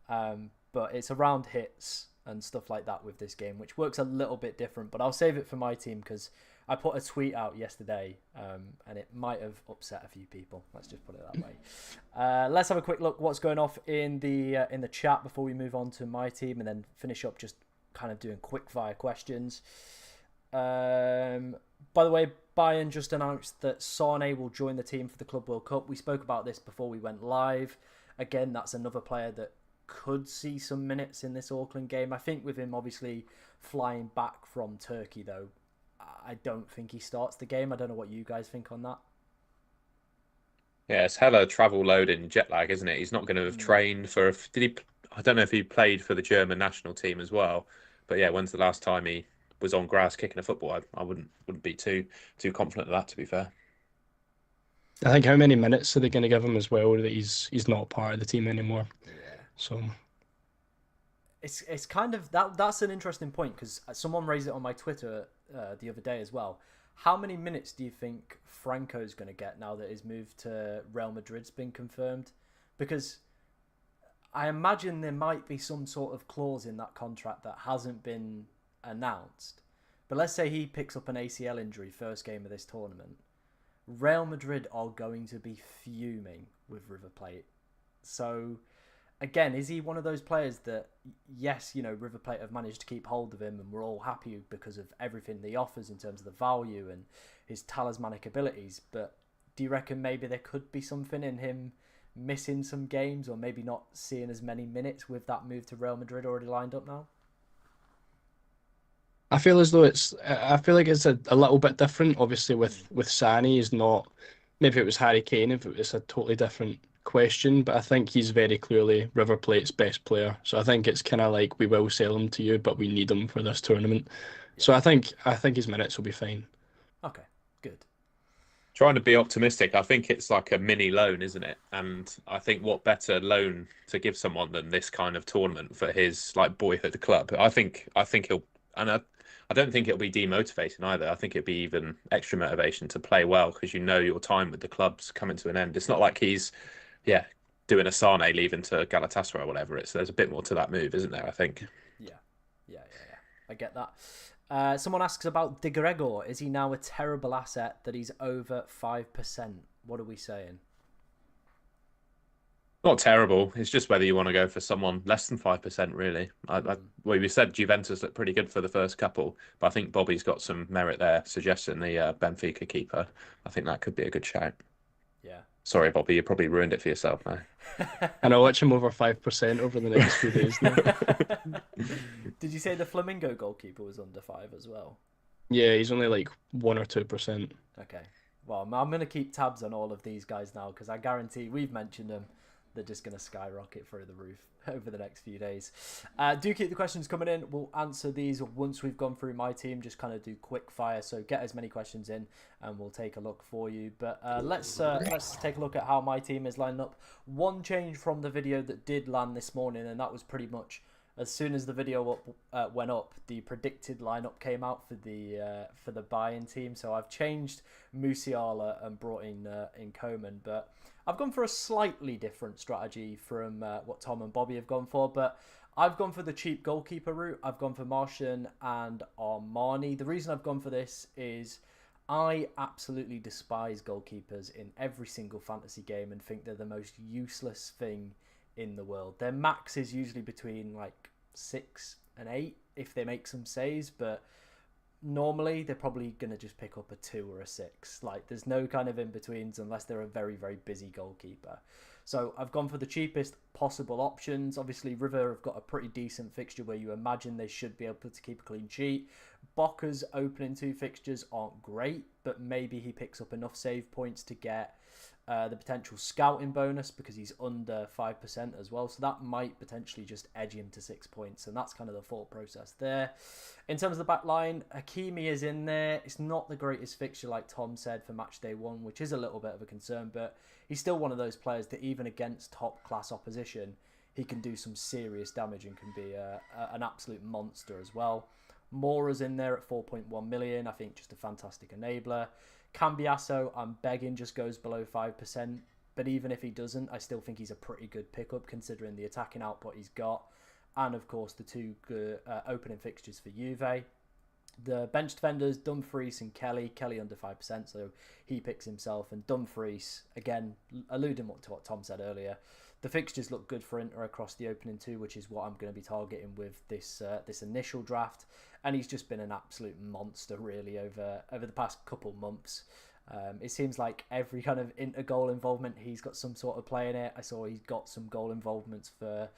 But it's around hits and stuff like that with this game, which works a little bit different. But I'll save it for my team because I put a tweet out yesterday and it might have upset a few people. Let's just put it that way. Let's have a quick look what's going off in the chat before we move on to my team and then finish up just kind of doing quick fire questions. By the way, Bayern just announced that Sane will join the team for the Club World Cup. We spoke about this before we went live. Again, that's another player that could see some minutes in this Auckland game. I think with him obviously flying back from Turkey, though, I don't think he starts the game. I don't know what you guys think on that. Yeah, it's hella travel load and jet lag, isn't it? He's not going to have trained for... I don't know if he played for the German national team as well. But yeah, when's the last time he was on grass kicking a football? I wouldn't be too confident of that, to be fair. I think how many minutes are they going to give him as well that he's not part of the team anymore? Yeah. So it's kind of that's an interesting point because someone raised it on my Twitter the other day as well. How many minutes do you think Franco's going to get now that his move to Real Madrid's been confirmed? Because I imagine there might be some sort of clause in that contract that hasn't been announced. But let's say he picks up an ACL injury first game of this tournament. Real Madrid are going to be fuming with River Plate. So again, is he one of those players that, yes, River Plate have managed to keep hold of him and we're all happy because of everything he offers in terms of the value and his talismanic abilities, but do you reckon maybe there could be something in him missing some games or maybe not seeing as many minutes with that move to Real Madrid already lined up now? I feel as though I feel like it's a little bit different. Obviously, with Sani, is not. Maybe it was Harry Kane, if it was a totally different question, but I think he's very clearly River Plate's best player. So I think it's kind of like we will sell him to you, but we need him for this tournament. Yeah. So I think his minutes will be fine. Okay, good. Trying to be optimistic, I think it's like a mini loan, isn't it? And I think what better loan to give someone than this kind of tournament for his like boyhood club. I think he'll, and I don't think it'll be demotivating either. I think it'll be even extra motivation to play well because your time with the club's coming to an end. It's not like he's, yeah, doing a Sane leaving to Galatasaray or whatever. There's a bit more to that move, isn't there? I think. Yeah. I get that. Someone asks about De Gregor. Is he now a terrible asset that he's over 5%? What are we saying? Not terrible. It's just whether you want to go for someone less than 5%, really. We said Juventus looked pretty good for the first couple, but I think Bobby's got some merit there, suggesting the Benfica keeper. I think that could be a good shout. Yeah. Sorry, Bobby, you probably ruined it for yourself now. And I'll watch him over 5% over the next few days now. Did you say the Flamingo goalkeeper was under 5 as well? Yeah, he's only like 1 or 2%. Okay. Well, I'm going to keep tabs on all of these guys now because I guarantee we've mentioned them. They're just going to skyrocket through the roof over the next few days. Do keep the questions coming in. We'll answer these once we've gone through my team. Just kind of do quick fire. So get as many questions in and we'll take a look for you. But let's take a look at how my team is lined up. One change from the video that did land this morning, and that was pretty much as soon as the video went up, the predicted lineup came out for the buy-in team. So I've changed Musiala and brought in Coman, but I've gone for a slightly different strategy from what Tom and Bobby have gone for. But I've gone for the cheap goalkeeper route. I've gone for Martian and Armani. The reason I've gone for this is I absolutely despise goalkeepers in every single fantasy game and think they're the most useless thing in the world. Their max is usually between like 6 and 8 if they make some saves, but normally they're probably going to just pick up a 2 or a 6. Like there's no kind of in-betweens unless they're a very, very busy goalkeeper. So I've gone for the cheapest possible options. Obviously River have got a pretty decent fixture where you imagine they should be able to keep a clean sheet. Boca's opening 2 fixtures aren't great, but maybe he picks up enough save points to get the potential scouting bonus because he's under 5% as well. So that might potentially just edge him to 6 points. And that's kind of the thought process there. In terms of the back line, Hakimi is in there. It's not the greatest fixture, like Tom said, for match day 1, which is a little bit of a concern. But he's still one of those players that even against top-class opposition, he can do some serious damage and can be an absolute monster as well. Mora's in there at 4.1 million. I think just a fantastic enabler. Cambiasso, I'm begging, just goes below 5%. But even if he doesn't, I still think he's a pretty good pickup considering the attacking output he's got. And, of course, the 2 good, opening fixtures for Juve. The bench defenders, Dumfries and Kelly. Kelly under 5%, so he picks himself. And Dumfries, again, alluding to what Tom said earlier, the fixtures look good for Inter across the opening 2, which is what I'm going to be targeting with this initial draft. And he's just been an absolute monster, really, over the past couple months. It seems like every kind of Inter goal involvement, he's got some sort of play in it. I saw he got some goal involvements for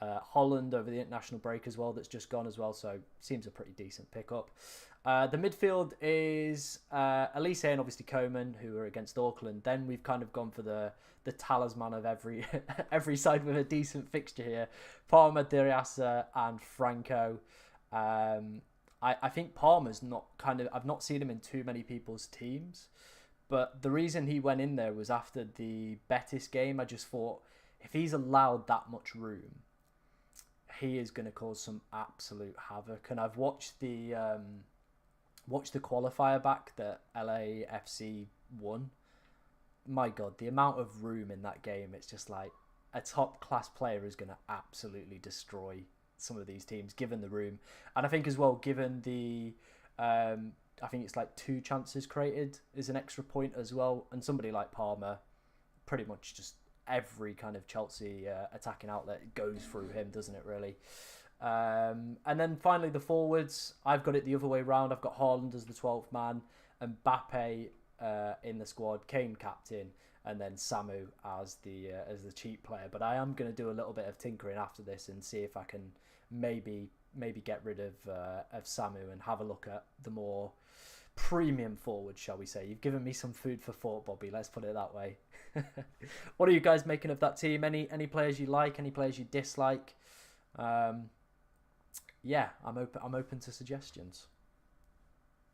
Holland over the international break as well. That's just gone as well, so seems a pretty decent pickup. The midfield is Elise and obviously Coman, who are against Auckland. Then we've kind of gone for the talisman of every side with a decent fixture here. Palmer, Diriasa and Franco. I think Palmer's I've not seen him in too many people's teams, but the reason he went in there was after the Betis game. I just thought if he's allowed that much room, he is going to cause some absolute havoc. And I've watched the qualifier back that LAFC won. My God, the amount of room in that game, it's just like a top class player is going to absolutely destroy some of these teams given the room. And I think as well, given the I think it's like 2 chances created is an extra point as well, and somebody like Palmer pretty much just every kind of Chelsea attacking outlet goes through him, doesn't it? Really. And then finally the forwards, I've got it the other way round. I've got Haaland as the 12th man, and Mbappe in the squad, Kane captain, and then Samu as the cheap player. But I am going to do a little bit of tinkering after this and see if I can maybe get rid of Samu and have a look at the more premium forward, shall we say. You've given me some food for thought, Bobby, let's put it that way. What are you guys making of that team? Any players you like, any players you dislike? Yeah, I'm open to suggestions.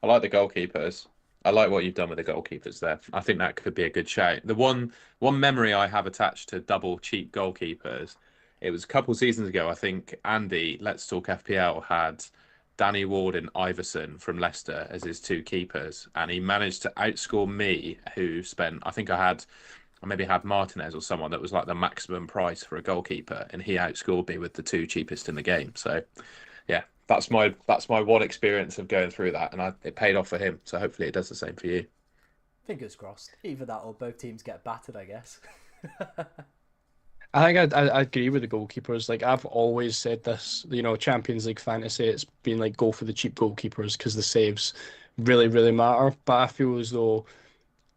I like the goalkeepers. I like what you've done with the goalkeepers there. I think that could be a good shout. The one memory I have attached to double cheap goalkeepers, it was a couple seasons ago. I think Andy, Let's Talk FPL, had Danny Ward and Iverson from Leicester as his two keepers, and he managed to outscore me, who spent, I maybe had Martinez or someone that was like the maximum price for a goalkeeper, and he outscored me with the two cheapest in the game. So yeah, that's my one experience of going through that, and it paid off for him. So hopefully it does the same for you. Fingers crossed. Either that or both teams get battered, I guess. I think I agree with the goalkeepers. Like, I've always said this, Champions League fantasy, it's been like go for the cheap goalkeepers because the saves really, really matter. But I feel as though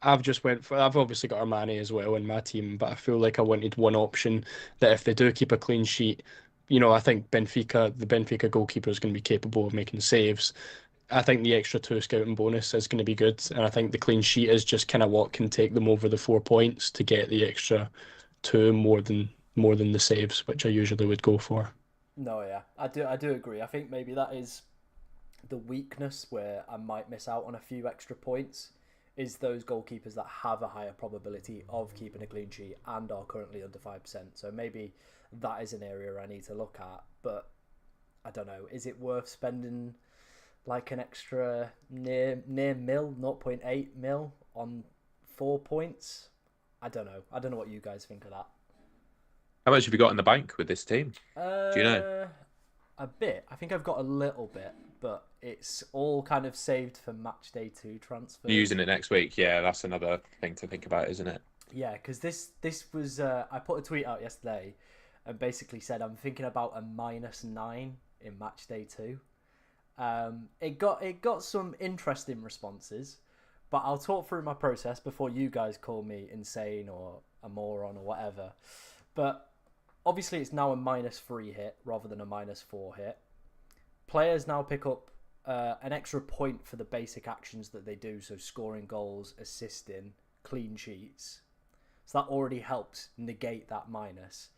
I've obviously got Armani as well in my team, but I feel like I wanted one option that if they do keep a clean sheet, I think the Benfica goalkeeper is going to be capable of making saves. I think the extra 2 scouting bonus is going to be good, and I think the clean sheet is just kind of what can take them over the 4 points to get the extra 2 more than the saves, which I usually would go for. No, yeah, I do agree. I think maybe that is the weakness where I might miss out on a few extra points, is those goalkeepers that have a higher probability of keeping a clean sheet and are currently under 5%. So maybe that is an area I need to look at. But I don't know, is it worth spending like an extra near 0.8 mil on 4 points? I don't know what you guys think of that. How much have you got in the bank with this team? Do you know? A bit. I think I've got a little bit, but it's all kind of saved for match day 2 transfers. You're using it next week. Yeah, that's another thing to think about, isn't it? Yeah, because this was I put a tweet out yesterday and basically said I'm thinking about a -9 in match day 2. It got some interesting responses, but I'll talk through my process before you guys call me insane or a moron or whatever. But obviously it's now a -3 hit rather than a -4 hit. Players now pick up an extra point for the basic actions that they do, so scoring goals, assisting, clean sheets. So that already helps negate that minus.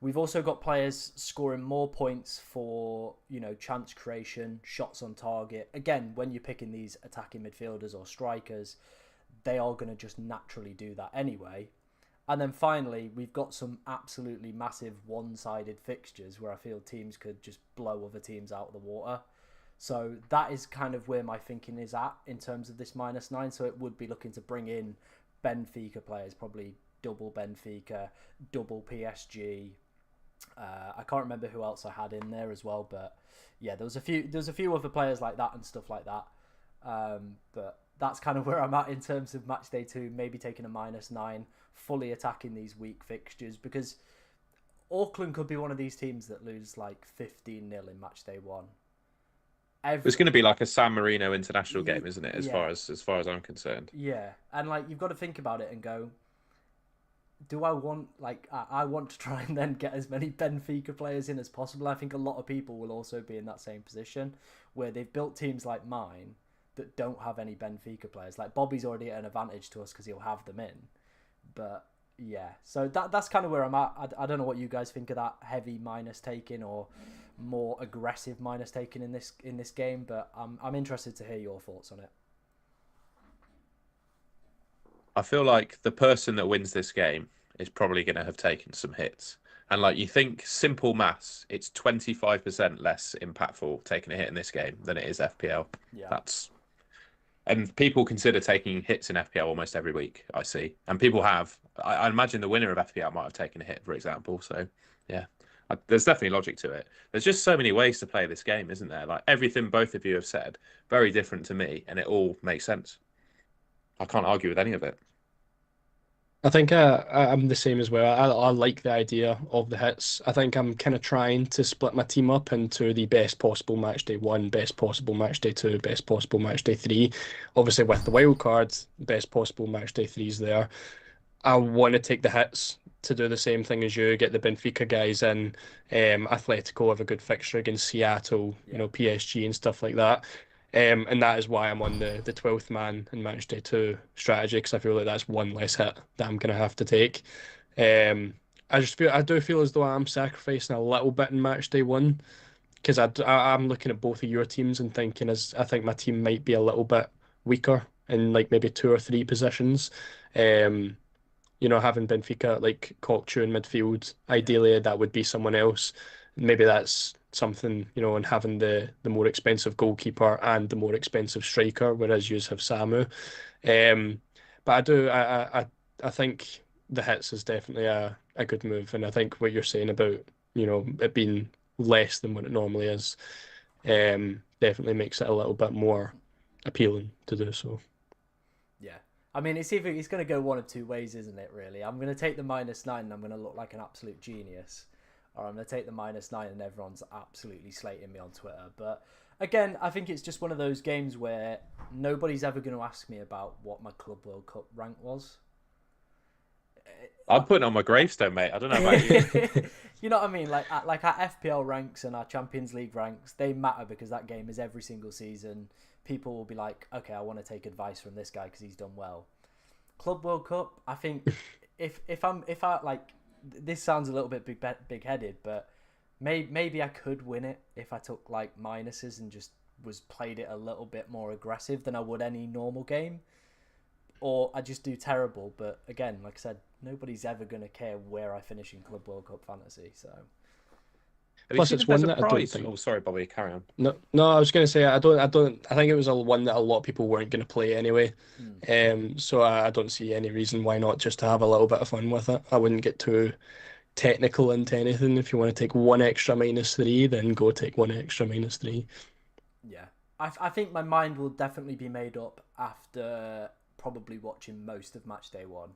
We've also got players scoring more points for, chance creation, shots on target. Again, when you're picking these attacking midfielders or strikers, they are going to just naturally do that anyway. And then finally, we've got some absolutely massive one-sided fixtures where I feel teams could just blow other teams out of the water. So that is kind of where my thinking is at in terms of this -9. So it would be looking to bring in Benfica players, probably double Benfica, double PSG. I can't remember who else I had in there as well, but yeah, there's a few other players like that and stuff like that. But that's kind of where I'm at in terms of match day 2, maybe taking a -9, fully attacking these weak fixtures, because Auckland could be one of these teams that lose like 15-0 in match day 1. It's going to be like a San Marino international game, isn't it? As far as I'm concerned. Yeah, and like you've got to think about it and go, do I want, I want to try and then get as many Benfica players in as possible. I think a lot of people will also be in that same position where they've built teams like mine that don't have any Benfica players. Like Bobby's already at an advantage to us because he'll have them in. But yeah, so that's kind of where I'm at. I don't know what you guys think of that heavy minus taking or more aggressive minus taking in this game, but I'm interested to hear your thoughts on it. I feel like the person that wins this game is probably going to have taken some hits. And like you think simple maths, it's 25% less impactful taking a hit in this game than it is FPL. Yeah. And people consider taking hits in FPL almost every week, I see. And people have. I imagine the winner of FPL might have taken a hit, for example. So, yeah, there's definitely logic to it. There's just so many ways to play this game, isn't there? Like everything both of you have said, very different to me, and it all makes sense. I can't argue with any of it. I think I'm the same as well. I like the idea of the hits. I think I'm kind of trying to split my team up into the best possible match day one, best possible match day two, best possible match day three. Obviously, with the wild cards, best possible match day threes there. I want to take the hits to do the same thing as you, get the Benfica guys in. Atletico have a good fixture against Seattle, Yeah, PSG and stuff like that. And that is why I'm on the 12th man in match day two strategy, because I feel like that's one less hit that I'm going to have to take. Um, I do feel as though I'm sacrificing a little bit in match day one, because I'm looking at both of your teams and thinking as I think my team might be a little bit weaker in like maybe two or three positions. Um, having Benfica like Cockchu in midfield, yeah, ideally that would be someone else. Maybe that's something, and having the more expensive goalkeeper and the more expensive striker, whereas you have Samu. Um, but I think the hits is definitely a good move, and I think what you're saying about, it being less than what it normally is, definitely makes it a little bit more appealing to do so. yeah. I mean, it's going to go one of two ways, isn't it? Really, I'm going to take the -9 and I'm going to look like an absolute genius, or I'm going to take the -9 and everyone's absolutely slating me on Twitter. But again, I think it's just one of those games where nobody's ever going to ask me about what my Club World Cup rank was. I'm putting on my gravestone, mate. I don't know about you. You know what I mean? Like our FPL ranks and our Champions League ranks, they matter because that game is every single season. People will be like, okay, I want to take advice from this guy because he's done well. Club World Cup, I think if I like, this sounds a little bit big headed, but maybe I could win it if I took like minuses and just was played it a little bit more aggressive than I would any normal game, or I just do terrible. But again, like I said, nobody's ever gonna care where I finish in Club World Cup fantasy. So Have you Plus, seen it's if there's one a that I don't prize? think. Oh, sorry, Bobby. Carry on. No, no, I was going to say I think it was a one that a lot of people weren't going to play anyway. mm, So I don't see any reason why not just to have a little bit of fun with it. I wouldn't get too technical into anything. If you want to take one extra -3, then go take one extra -3. yeah, I think my mind will definitely be made up after probably watching most of match day one.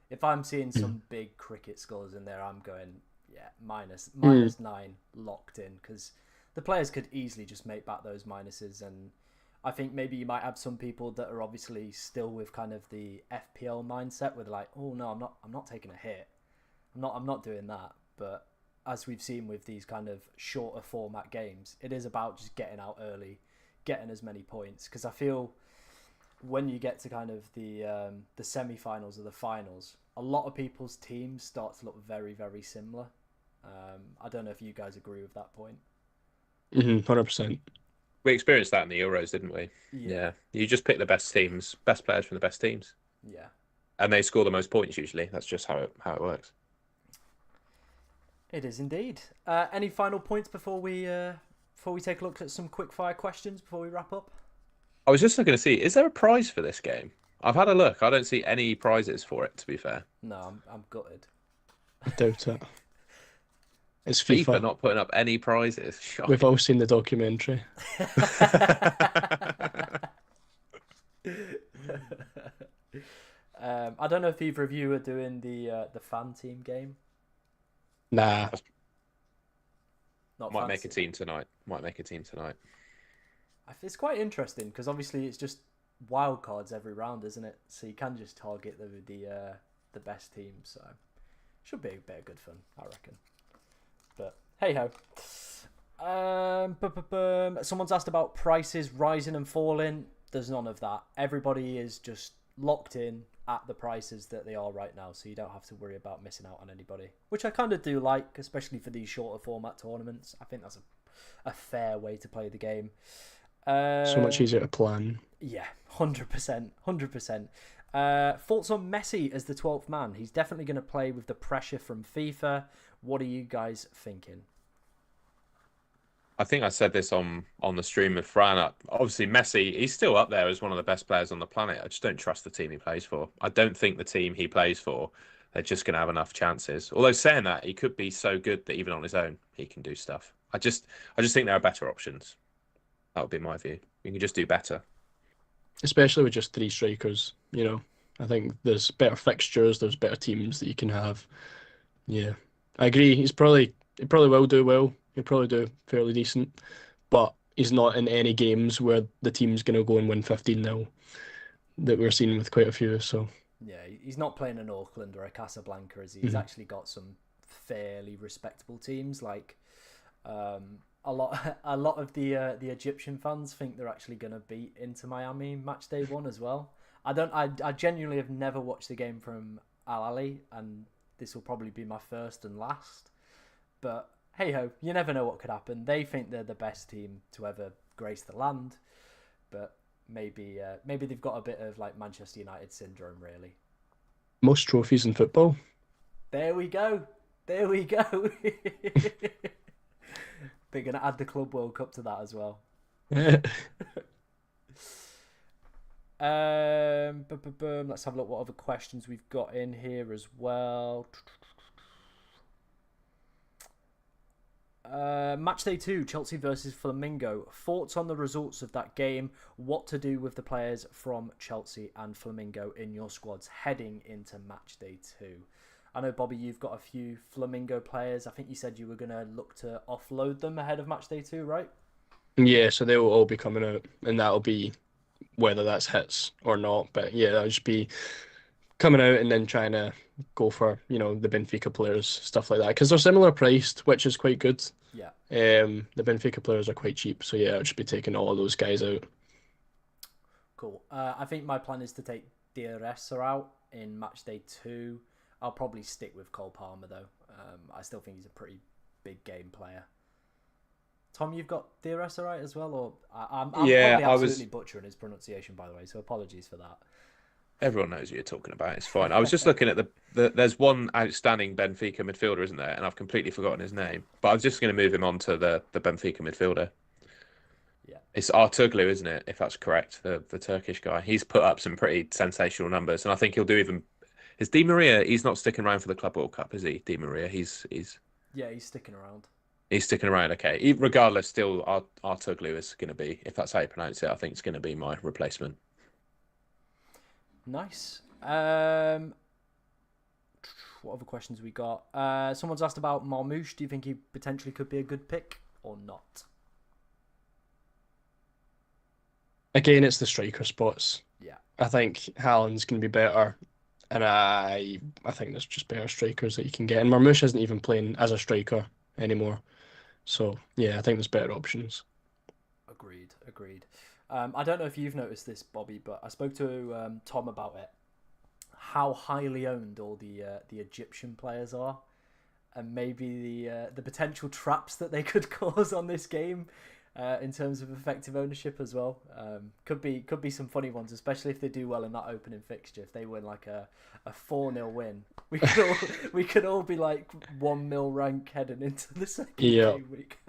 If I'm seeing Mm. some big cricket scores in there, I'm going, yeah, Mm. -9 locked in, because the players could easily just make back those minuses. And I think maybe you might have some people that are obviously still with kind of the FPL mindset, where they're like, oh no, I'm not taking a hit, I'm not doing that. But as we've seen with these kind of shorter format games, it is about just getting out early, getting as many points, because I feel when you get to kind of the semi-finals or the finals, a lot of people's teams start to look very, very similar. I don't know if you guys agree with that point. 100%. We experienced that in the Euros, didn't we? Yeah, Yeah. You just pick the best teams, best players from the best teams, yeah, and they score the most points usually. That's just how it works. it is indeed. Any final points before we take a look at some quick fire questions before we wrap up? I was just looking to see, is there a prize for this game? I've had a look. I don't see any prizes for it, to be fair. No, I'm gutted. I doubt it. It's FIFA FIFA. not putting up any prizes. We've Shocking. all seen the documentary. I don't know if either of you are doing the fan team game. Nah. Not Might make a fancy. team tonight. Might make a team tonight. It's quite interesting because obviously it's just wild cards every round, isn't it? So you can just target the best team. So should be a bit of good fun, I reckon. But hey ho. Someone's asked about prices rising and falling. There's none of that. Everybody is just locked in at the prices that they are right now, so you don't have to worry about missing out on anybody, which I kind of do like, especially for these shorter format tournaments. I think that's a fair way to play the game. So much easier to plan. Yeah, 100%, 100%. Thoughts on Messi as the 12th man? He's definitely going to play with the pressure from FIFA. What are you guys thinking? I think I said this on the stream with Fran. Obviously, Messi, he's still up there as one of the best players on the planet. I just don't trust the team he plays for. I don't think the team he plays for, they're just going to have enough chances. Although saying that, he could be so good that even on his own, he can do stuff. I just think there are better options. That would be my view. You can just do better. Especially with just three strikers. I think there's better fixtures, there's better teams that you can have. Yeah, I agree. He probably will do well. He'll probably do fairly decent, but he's not in any games where the team's gonna go and win 15-0 that we're seeing with quite a few. So Yeah, he's not playing an Auckland or a Casablanca, is he? He's mhm. actually got some fairly respectable teams. Like a lot of the Egyptian fans think they're actually going to beat Inter Miami match day one as well. I genuinely have never watched the game from Al Ali, and this will probably be my first and last. But hey ho, you never know what could happen. They think they're the best team to ever grace the land, but maybe they've got a bit of like Manchester United syndrome, really. Most trophies in football. There we go. There we go. They're gonna add the Club World Cup to that as well. Let's have a look what other questions we've got in here as well. Match day 2, Chelsea versus Flamingo. Thoughts on the results of that game? What to do with the players from Chelsea and Flamingo in your squads heading into match day 2? I know, Bobby, you've got a few Flamingo players. I think you said you were going to look to offload them ahead of match day 2, right? Yeah, so they will all be coming out, and that'll be whether that's hits or not. But yeah, that'll just be coming out and then trying to go for, the Benfica players, stuff like that, because they're similar priced, which is quite good. Yeah. The Benfica players are quite cheap, so yeah, I'll just be taking all of those guys out. Cool. I think my plan is to take DRS out in match day 2. I'll probably stick with Cole Palmer though. I still think he's a pretty big game player. Tom, you've got DRS right as well, or I'm Yeah, probably absolutely butchering his pronunciation, by the way. So apologies for that. everyone knows who you're talking about. It's fine. I was just looking at there's one outstanding Benfica midfielder, isn't there? And I've completely forgotten his name. But I was just going to move him on to the Benfica midfielder. Yeah. It's Artuglu, isn't it? If that's correct, the Turkish guy. He's put up some pretty sensational numbers, and I think he'll do even. Is Di Maria? He's not sticking around for the Club World Cup, is he? Di Maria. Yeah, he's sticking around. He's sticking around. Okay. Regardless, still Artuglu is going to be, if that's how you pronounce it, I think it's going to be my replacement. Nice. What other questions we got? Someone's asked about Marmoush. Do you think he potentially could be a good pick or not? Again, it's the striker spots. Yeah. I think Haaland's going to be better, and I think there's just better strikers that you can get. And Marmoush isn't even playing as a striker anymore, so yeah, I think there's better options. Agreed. I don't know if you've noticed this, Bobby, but I spoke to Tom about it. How highly owned all the Egyptian players are, and maybe the potential traps that they could cause on this game in terms of effective ownership as well. Could be some funny ones, especially if they do well in that opening fixture. If they win like a 4-0 win, we could all be like 1-0 rank heading into the second Yeah, game week.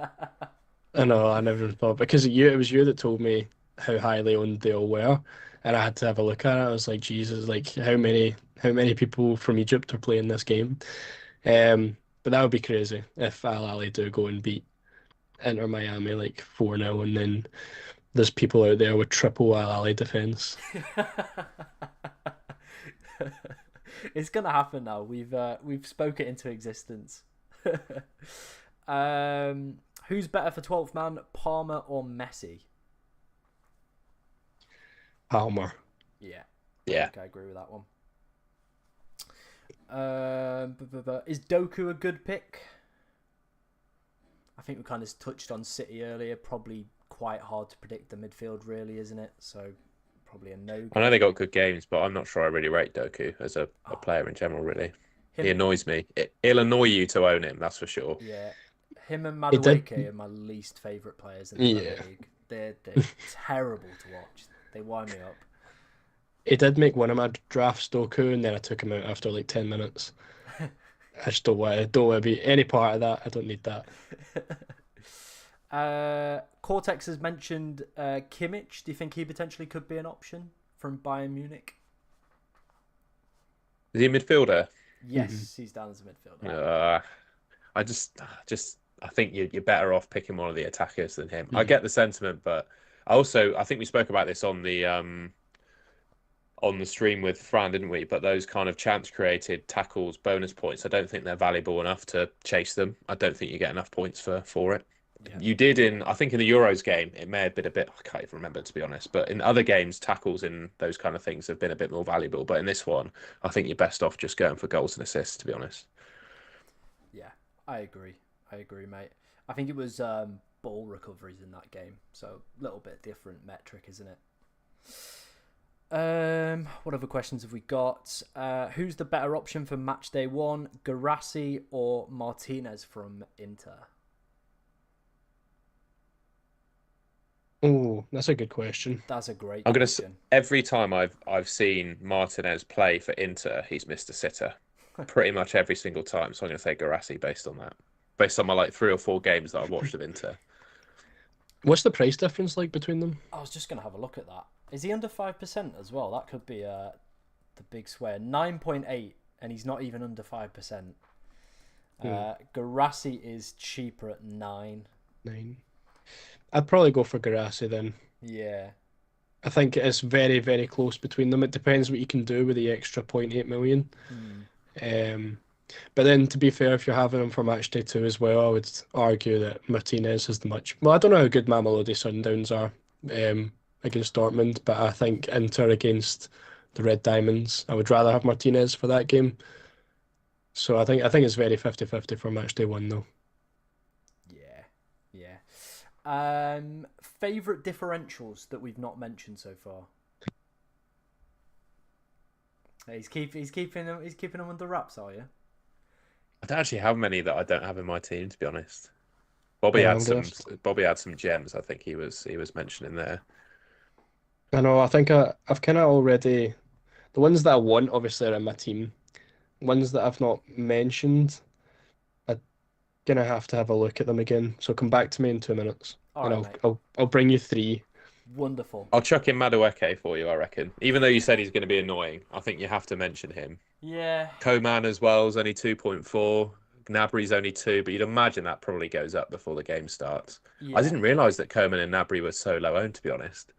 I know. I never thought because it was you that told me how highly owned they all were, and I had to have a look at it. I was like, Jesus, like how many people from Egypt are playing this game? But that would be crazy if Al Ahly do go and beat Inter Miami like 4-0, and then there's people out there with triple Al Ahly defense. It's gonna happen now. We've spoke it into existence. Who's better for 12th man, Palmer or Messi? Palmer. Yeah, I Yeah. think I agree with that one. Is Doku a good pick? I think we kind of touched on City earlier. Probably quite hard to predict the midfield, really, isn't it? So probably a no. I know they got good games, but I'm not sure I really rate Doku as a player in general, really. He Him, annoys me. It'll annoy you to own him, that's for sure. yeah, him and It did. Madueke are my least favourite players in the Yeah. Premier League. They're terrible to watch. They wind me up. He did make one of my drafts, Doku, and then I took him out after like 10 minutes. I just don't want to be any part of that. I don't need that. Cortex has mentioned Kimmich. Do you think he potentially could be an option from Bayern Munich? Is he a midfielder? Yes, he's down as a midfielder. I think you're better off picking one of the attackers than him. I Mhm. get the sentiment, but I think we spoke about this on the on the stream with Fran, didn't we? But those kind of chance created tackles, bonus points, I don't think they're valuable enough to chase them. I don't think you get enough points for it. Yeah. You did I think in the Euros game, it may have been a bit, I can't even remember to be honest, but in other games, tackles in those kind of things have been a bit more valuable. But in this one, I think you're best off just going for goals and assists, to be honest. Yeah, I agree. I agree, mate. I think it was ball recoveries in that game, so a little bit different metric, isn't it? What other questions have we got? Who's the better option for match day 1, Garassi or Martinez from Inter? Oh, that's a good question. That's a great I'm gonna question. every time I've seen Martinez play for Inter, he's missed a sitter, pretty much every single time. So I'm gonna say Garassi based on that, based on my like 3 or 4 games that I've watched of Inter. What's the price difference like between them? I was just going to have a look at that. Is he under 5% as well? That could be the big swear. 9.8, and he's not even under 5%. Garassi is cheaper at 9. 9. I'd probably go for Garassi then. Yeah. I think it's very, very close between them. It depends what you can do with the extra 0.8 million. But then, to be fair, if you're having him for match day 2 as well, I would argue that Martinez is the much... Well, I don't know how good Mamelodi Sundowns are against Dortmund, but I think Inter against the Red Diamonds, I would rather have Martinez for that game. So I think it's very 50-50 for match day 1, though. Yeah. Favorite differentials that we've not mentioned so far. He's keeping them under wraps, are you? I don't actually have many that I don't have in my team, to be honest. Bobby Yeah, had I'm some. gonna- Bobby had some gems. I think he was mentioning there. I know, I think I've kind of already... The ones that I want, obviously, are in my team. Ones that I've not mentioned, I'm gonna have to have a look at them again. So come back to me in 2 minutes, All and right, mate. I'll bring you 3. Wonderful. I'll chuck in Madueke for you, I reckon. Even though you said he's going to be annoying, I think you have to mention him. Yeah. Coman as well is only 2.4. Gnabry's only 2, but you'd imagine that probably goes up before the game starts. Yeah. I didn't realise that Coman and Gnabry were so low owned, to be honest.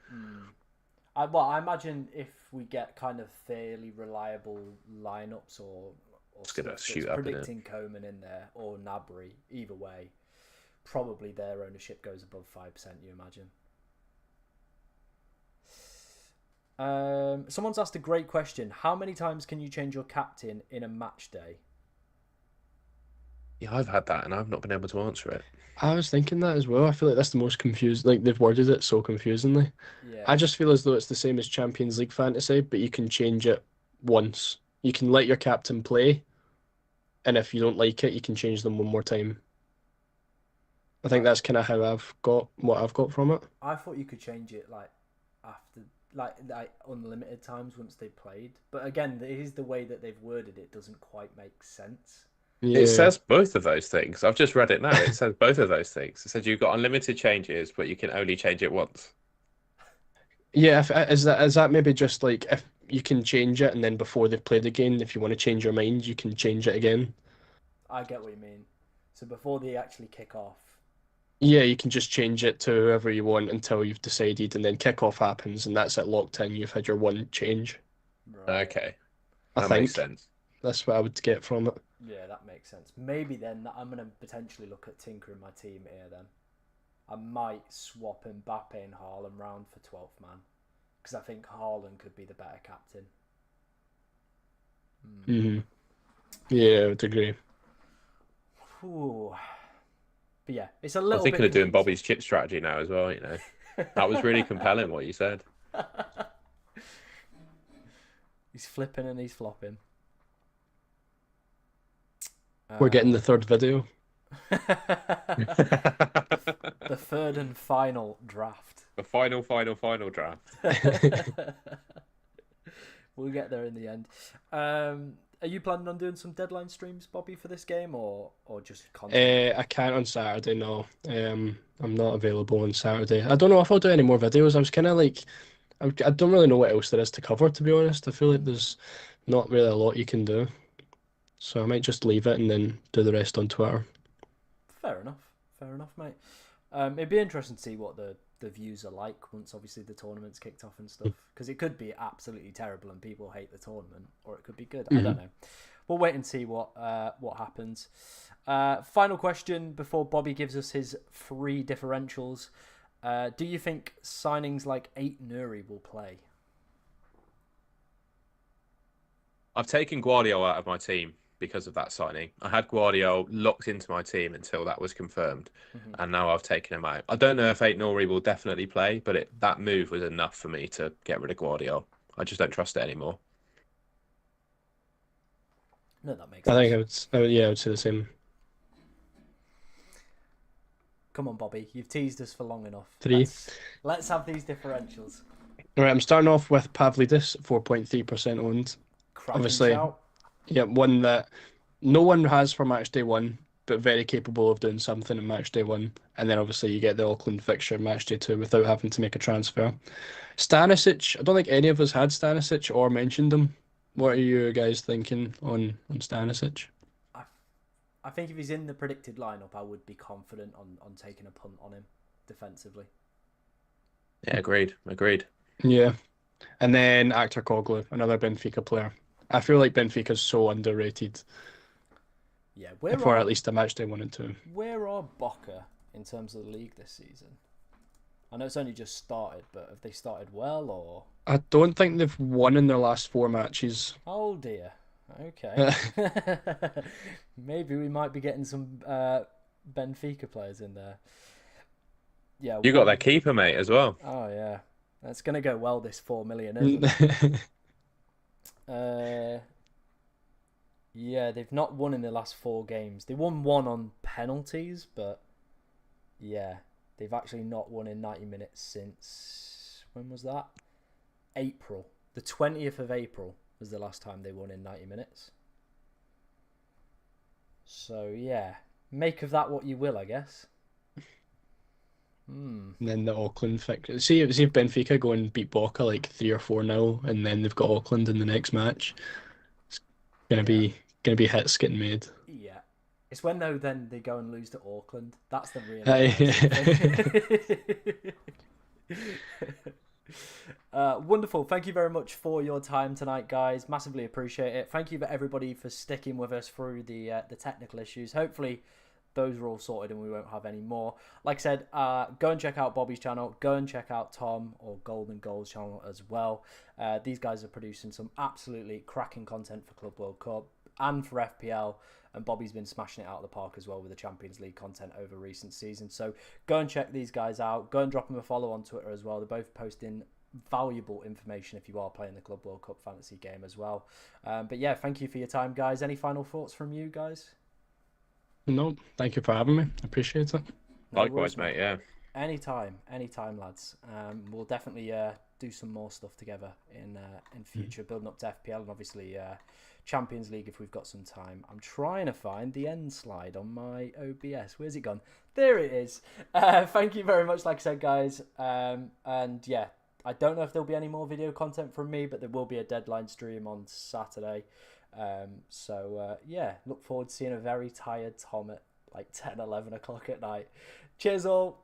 I imagine if we get kind of fairly reliable lineups or It's gonna stuff shoot that's up, innit? predicting Coman in there or Gnabry, either way, probably their ownership goes above 5%. You imagine. Someone's asked a great question. How many times can you change your captain in a match day? Yeah, I've had that and I've not been able to answer it. I was thinking that as well. I feel like that's the most confused. Like they've worded it so confusingly. Yeah. I just feel as though it's the same as Champions League fantasy, but you can change it once. You can let your captain play, and if you don't like it, you can change them one more time. I think that's kind of how I've got what I've got from it. I thought you could change it like after like unlimited times once they played, but again, it is the way that they've worded it doesn't quite make sense. Yeah. It says both of those things. I've just read it now. It says both of those things. It says you've got unlimited changes, but you can only change it once. Yeah, is that maybe just like if you can change it and then before they've played again, if you want to change your mind, you can change it again. I get what you mean. So before they actually kick off. Yeah, you can just change it to whoever you want until you've decided, and then kickoff happens, and that's it locked in. You've had your one change. Right. Okay. I That think makes sense. that's what I would get from it. Yeah, that makes sense. Maybe then I'm going to potentially look at tinkering my team here then. I might swap Mbappe and Haaland round for 12th man. Because I think Haaland could be the better captain. Yeah, I would agree. Ooh. But yeah, it's a I'm little thinking bit of doing confusing. Bobby's chip strategy now as well, you know. That was really compelling what you said. He's flipping and he's flopping. We're getting the third video. The third and final draft. The final draft. We'll get there in the end. Are you planning on doing some deadline streams, Bobby, for this game, or just content? I can't on Saturday, no. I'm not available on Saturday. I don't know if I'll do any more videos. I was kind of like, I don't really know what else there is to cover, to be honest. I feel like there's not really a lot you can do. So I might just leave it and then do the rest on Twitter. Fair enough, mate. It'd be interesting to see what the the views are like once obviously the tournament's kicked off and stuff, because it could be absolutely terrible and people hate the tournament, or it could be good. I don't know. We'll wait and see what happens. Final question before Bobby gives us his 3 differentials. Do you think signings like 8 Nuri will play? I've taken Guardiola out of my team because of that signing. I had Guardiola locked into my team until that was confirmed, and now I've taken him out. I don't know if 8 Nuri will definitely play, but that move was enough for me to get rid of Guardiola. I just don't trust it anymore. No, that makes sense. I think I would say the same. Come on, Bobby. You've teased us for long enough. 3. Let's have these differentials. All right, I'm starting off with Pavlidis, 4.3% owned. Cracking Obviously, shout. yeah, one that no one has for match day 1, but very capable of doing something in match day 1. And then obviously you get the Auckland fixture match day 2 without having to make a transfer. Stanisic, I don't think any of us had Stanisic or mentioned him. What are you guys thinking on Stanisic? I think if he's in the predicted lineup, I would be confident on taking a punt on him defensively. Yeah, agreed. Yeah. And then Actor Koglu, another Benfica player. I feel like Benfica's so underrated. Yeah, for at least a match day 1 and 2. Where are Boca in terms of the league this season? I know it's only just started, but have they started well or? I don't think they've won in their last 4 matches. Oh dear. Okay. Maybe we might be getting some Benfica players in there. Yeah. You got that keeper, mate, as well. Oh yeah, that's gonna go well. This 4 million, isn't it? Yeah, they've not won in the last 4 games. They won 1 on penalties, but yeah, they've actually not won in 90 minutes since, when was that? April. The 20th of April was the last time they won in 90 minutes. So yeah, make of that what you will, I guess. And then the Auckland fixture. See if Benfica go and beat Boca like 3 or 4-0, and then they've got Auckland in the next match. It's gonna be hits getting made. Yeah, it's when then they go and lose to Auckland. That's the real. Wonderful. Thank you very much for your time tonight, guys. Massively appreciate it. Thank you for everybody for sticking with us through the technical issues. Hopefully those are all sorted and we won't have any more. Like I said, go and check out Bobby's channel. Go and check out Tom or Golden Goals channel as well. These guys are producing some absolutely cracking content for Club World Cup and for FPL. And Bobby's been smashing it out of the park as well with the Champions League content over recent seasons. So go and check these guys out. Go and drop them a follow on Twitter as well. They're both posting valuable information if you are playing the Club World Cup fantasy game as well. But yeah, thank you for your time, guys. Any final thoughts from you guys? No, thank you for having me. I appreciate it. Likewise, mate. Yeah. Anytime, lads. We'll definitely do some more stuff together in future, building up to FPL and obviously Champions League if we've got some time. I'm trying to find the end slide on my OBS. Where's it gone? There it is. Thank you very much, like I said, guys. And yeah, I don't know if there'll be any more video content from me, but there will be a deadline stream on Saturday. So yeah, look forward to seeing a very tired Tom at like 10, 11 o'clock at night. Cheers all.